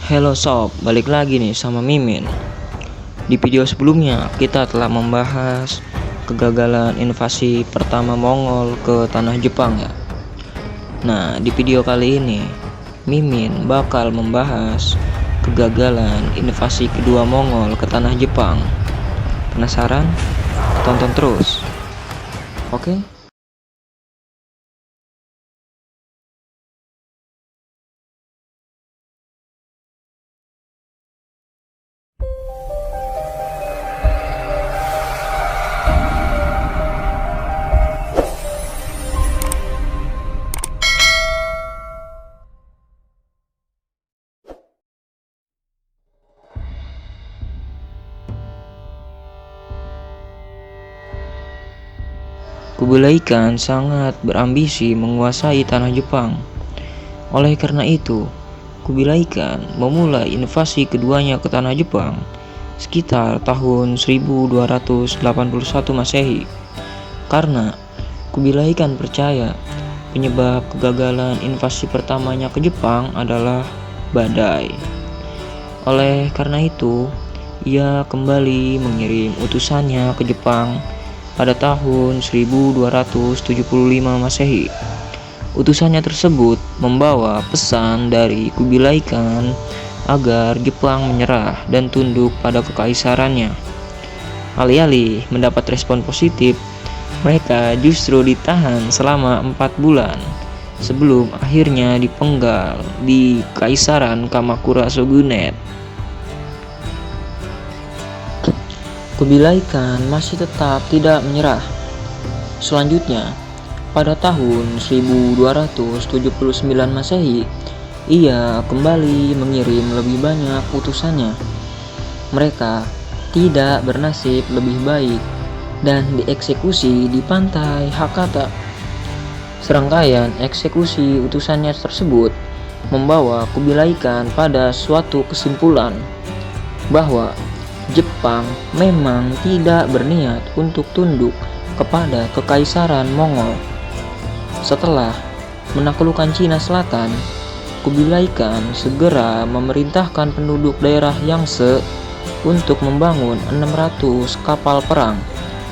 Hello sob, balik lagi nih sama Mimin. Di video sebelumnya kita telah membahas kegagalan invasi pertama Mongol ke tanah Jepang ya. Nah, di video kali ini Mimin bakal membahas kegagalan invasi kedua Mongol ke tanah Jepang. Penasaran? Tonton terus. Oke? Kublai Khan sangat berambisi menguasai tanah Jepang. Oleh karena itu, Kublai Khan memulai invasi keduanya ke tanah Jepang sekitar tahun 1281 Masehi. Karena Kublai Khan percaya penyebab kegagalan invasi pertamanya ke Jepang adalah badai. Oleh karena itu, ia kembali mengirim utusannya ke Jepang pada tahun 1275 Masehi. Utusannya tersebut membawa pesan dari Kublai Khan agar Jepang menyerah dan tunduk pada kekaisarannya. Alih-alih mendapat respon positif, mereka justru ditahan selama 4 bulan sebelum akhirnya dipenggal di Kaisaran Kamakura Shogunate. Kublai Khan masih tetap tidak menyerah. Selanjutnya, pada tahun 1279 Masehi, ia kembali mengirim lebih banyak utusannya. Mereka tidak bernasib lebih baik dan dieksekusi di pantai Hakata. Serangkaian eksekusi utusannya tersebut membawa Kublai Khan pada suatu kesimpulan bahwa Jepang memang tidak berniat untuk tunduk kepada kekaisaran Mongol. Setelah menaklukkan Cina Selatan, Kublai Khan segera memerintahkan penduduk daerah Yangtze untuk membangun 600 kapal perang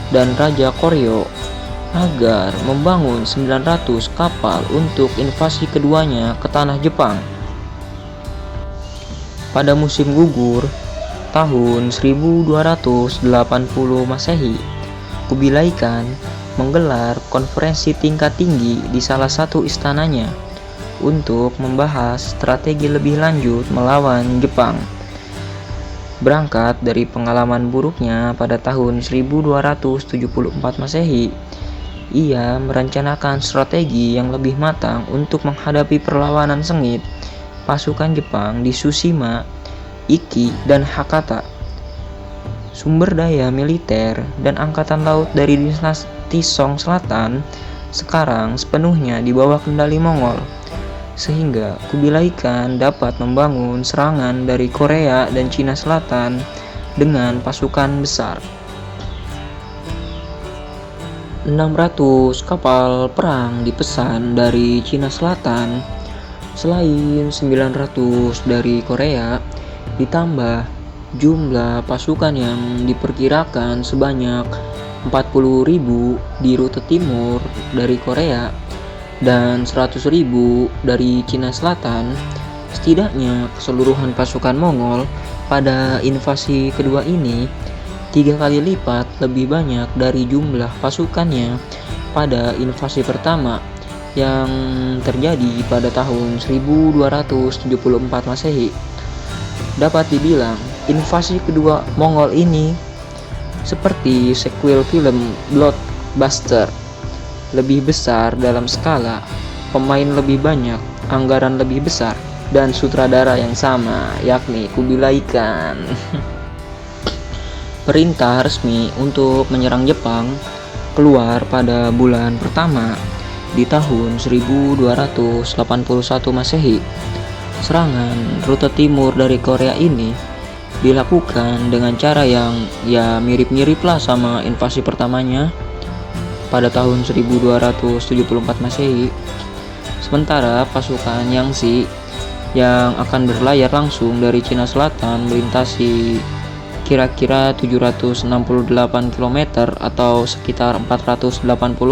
dan Raja Koryo agar membangun 900 kapal untuk invasi keduanya ke tanah Jepang. Pada musim gugur tahun 1280 Masehi, Kublai Khan menggelar konferensi tingkat tinggi di salah satu istananya untuk membahas strategi lebih lanjut melawan Jepang. Berangkat dari pengalaman buruknya pada tahun 1274 Masehi, ia merencanakan strategi yang lebih matang untuk menghadapi perlawanan sengit pasukan Jepang di Tsushima, Iki, dan Hakata. Sumber daya militer dan angkatan laut dari dinasti Song Selatan sekarang sepenuhnya di bawah kendali Mongol, sehingga Kublai Khan dapat membangun serangan dari Korea dan Cina Selatan dengan pasukan besar. 600 kapal perang dipesan dari Cina Selatan, selain 900 dari Korea, ditambah jumlah pasukan yang diperkirakan sebanyak 40.000 di rute timur dari Korea dan 100.000 dari Cina Selatan. Setidaknya keseluruhan pasukan Mongol pada invasi kedua ini 3 kali lipat lebih banyak dari jumlah pasukannya pada invasi pertama yang terjadi pada tahun 1274 Masehi. Dapat dibilang, invasi kedua Mongol ini seperti sequel film blockbuster, lebih besar dalam skala, pemain lebih banyak, anggaran lebih besar, dan sutradara yang sama, yakni Kublai Khan. Perintah resmi untuk menyerang Jepang keluar pada bulan pertama di tahun 1281 Masehi. Serangan rute timur dari Korea ini dilakukan dengan cara yang mirip-mirip lah sama invasi pertamanya pada tahun 1274 Masehi. Sementara pasukan Yangtze yang akan berlayar langsung dari Cina Selatan melintasi kira-kira 768 km atau sekitar 480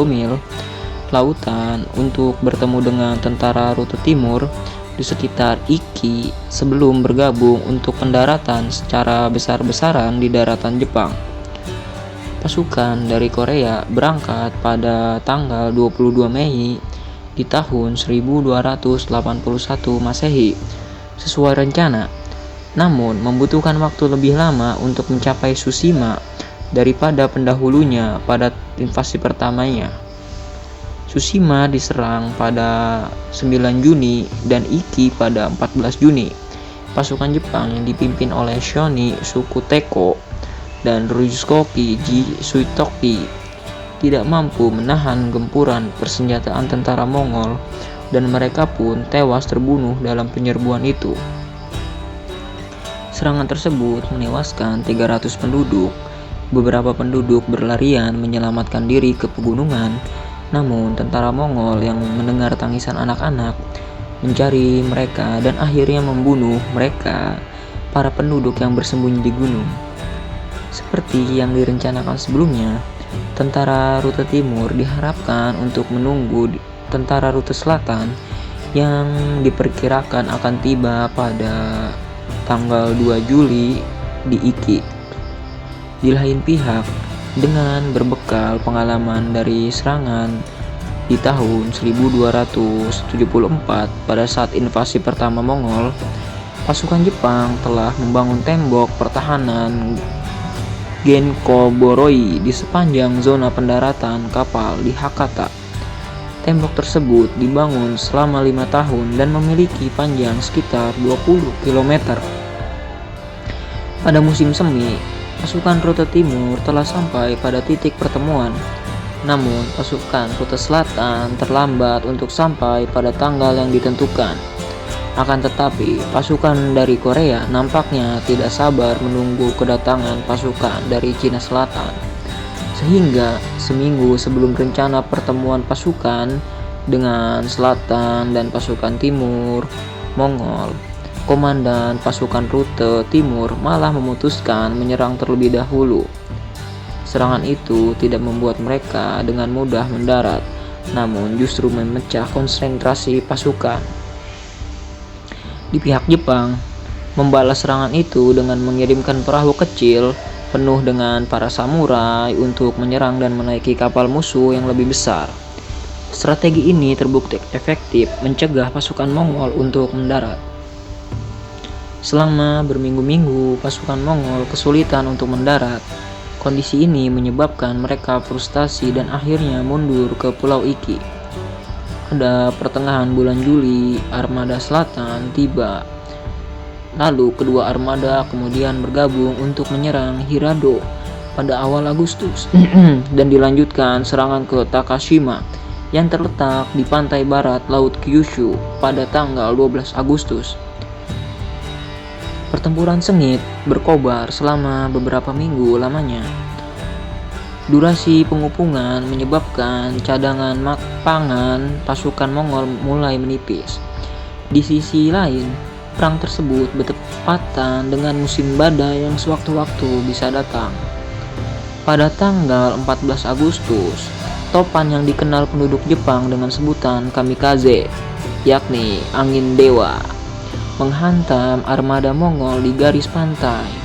mil lautan untuk bertemu dengan tentara rute timur di sekitar Iki sebelum bergabung untuk pendaratan secara besar-besaran di daratan Jepang. Pasukan dari Korea berangkat pada tanggal 22 Mei di tahun 1281 Masehi sesuai rencana, namun membutuhkan waktu lebih lama untuk mencapai Tsushima daripada pendahulunya pada invasi pertamanya. Tsushima diserang pada 9 Juni dan Iki pada 14 Juni. Pasukan Jepang yang dipimpin oleh Shoni Tsukuteko dan Ryusuke Suitoki tidak mampu menahan gempuran persenjataan tentara Mongol dan mereka pun tewas terbunuh dalam penyerbuan itu. Serangan tersebut menewaskan 300 penduduk. Beberapa penduduk berlarian menyelamatkan diri ke pegunungan, namun tentara Mongol yang mendengar tangisan anak-anak mencari mereka dan akhirnya membunuh mereka, para penduduk yang bersembunyi di gunung. Seperti yang direncanakan sebelumnya, tentara rute timur diharapkan untuk menunggu tentara rute selatan yang diperkirakan akan tiba pada tanggal 2 Juli di Iki. Di lain pihak, dengan berbekal pengalaman dari serangan di tahun 1274 pada saat invasi pertama Mongol, pasukan Jepang telah membangun tembok pertahanan Genkoboroi di sepanjang zona pendaratan kapal di Hakata. Tembok tersebut dibangun selama 5 tahun dan memiliki panjang sekitar 20 km. Pada musim semi, pasukan rute timur telah sampai pada titik pertemuan. Namun, pasukan rute selatan terlambat untuk sampai pada tanggal yang ditentukan. Akan tetapi, pasukan dari Korea nampaknya tidak sabar menunggu kedatangan pasukan dari Cina Selatan. Sehingga seminggu sebelum rencana pertemuan pasukan dengan selatan dan pasukan timur Mongol, komandan pasukan rute timur malah memutuskan menyerang terlebih dahulu. Serangan itu tidak membuat mereka dengan mudah mendarat, namun justru memecah konsentrasi pasukan. Di pihak Jepang, membalas serangan itu dengan mengirimkan perahu kecil penuh dengan para samurai untuk menyerang dan menaiki kapal musuh yang lebih besar. Strategi ini terbukti efektif mencegah pasukan Mongol untuk mendarat. Selama berminggu-minggu, pasukan Mongol kesulitan untuk mendarat. Kondisi ini menyebabkan mereka frustasi dan akhirnya mundur ke Pulau Iki. Pada pertengahan bulan Juli, armada selatan tiba. Lalu kedua armada kemudian bergabung untuk menyerang Hirado pada awal Agustus dan dilanjutkan serangan ke Takashima yang terletak di pantai barat Laut Kyushu pada tanggal 12 Agustus. Pertempuran sengit berkobar selama beberapa minggu lamanya. Durasi pengupungan menyebabkan cadangan pangan pasukan Mongol mulai menipis. Di sisi lain, perang tersebut bertepatan dengan musim badai yang sewaktu-waktu bisa datang. Pada tanggal 14 Agustus, topan yang dikenal penduduk Jepang dengan sebutan kamikaze, yakni angin dewa, menghantam armada Mongol di garis pantai.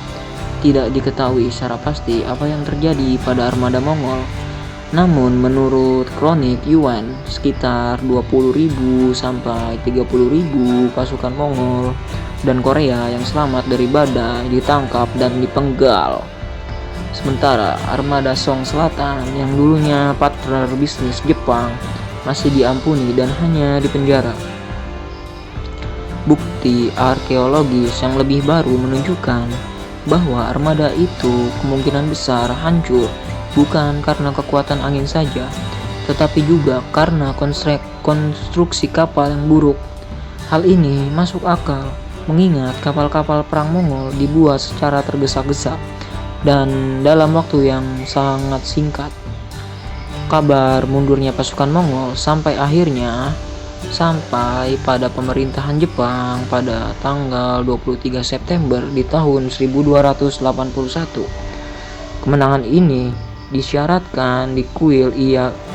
Tidak diketahui secara pasti apa yang terjadi pada armada Mongol. Namun menurut kronik Yuan, sekitar 20.000 sampai 30.000 pasukan Mongol dan Korea yang selamat dari badai ditangkap dan dipenggal. Sementara armada Song Selatan yang dulunya partner bisnis Jepang masih diampuni dan hanya dipenjara. Bukti arkeologis yang lebih baru menunjukkan bahwa armada itu kemungkinan besar hancur bukan karena kekuatan angin saja, tetapi juga karena konstruksi kapal yang buruk. Hal ini masuk akal mengingat kapal-kapal perang Mongol dibuat secara tergesa-gesa dan dalam waktu yang sangat singkat. Kabar mundurnya pasukan Mongol sampai akhirnya sampai pada pemerintahan Jepang pada tanggal 23 September di tahun 1281. Kemenangan ini disyaratkan di kuil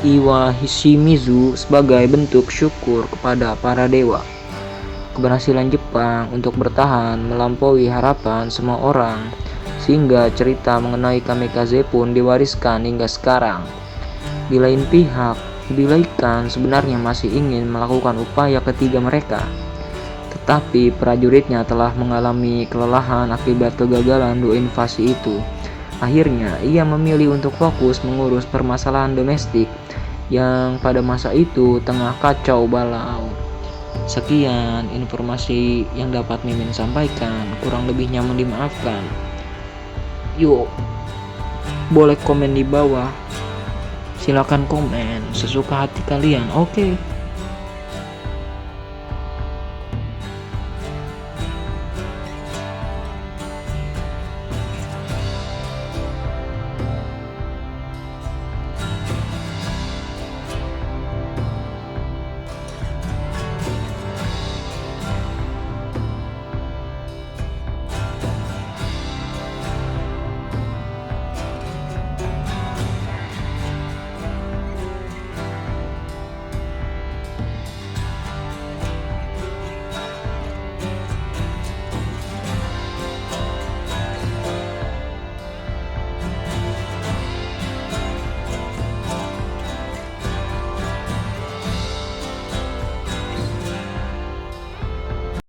Iwashimizu sebagai bentuk syukur kepada para dewa. Keberhasilan Jepang untuk bertahan melampaui harapan semua orang, sehingga cerita mengenai kamikaze pun diwariskan hingga sekarang. Di lain pihak, Kubilai Khan sebenarnya masih ingin melakukan upaya ketiga mereka, tetapi prajuritnya telah mengalami kelelahan akibat kegagalan dua invasi itu. Akhirnya, ia memilih untuk fokus mengurus permasalahan domestik yang pada masa itu tengah kacau balau. Sekian informasi yang dapat Mimin sampaikan, kurang lebihnya mohon dimaafkan. Yuk, boleh komen di bawah. Silakan komen sesuka hati kalian. Oke.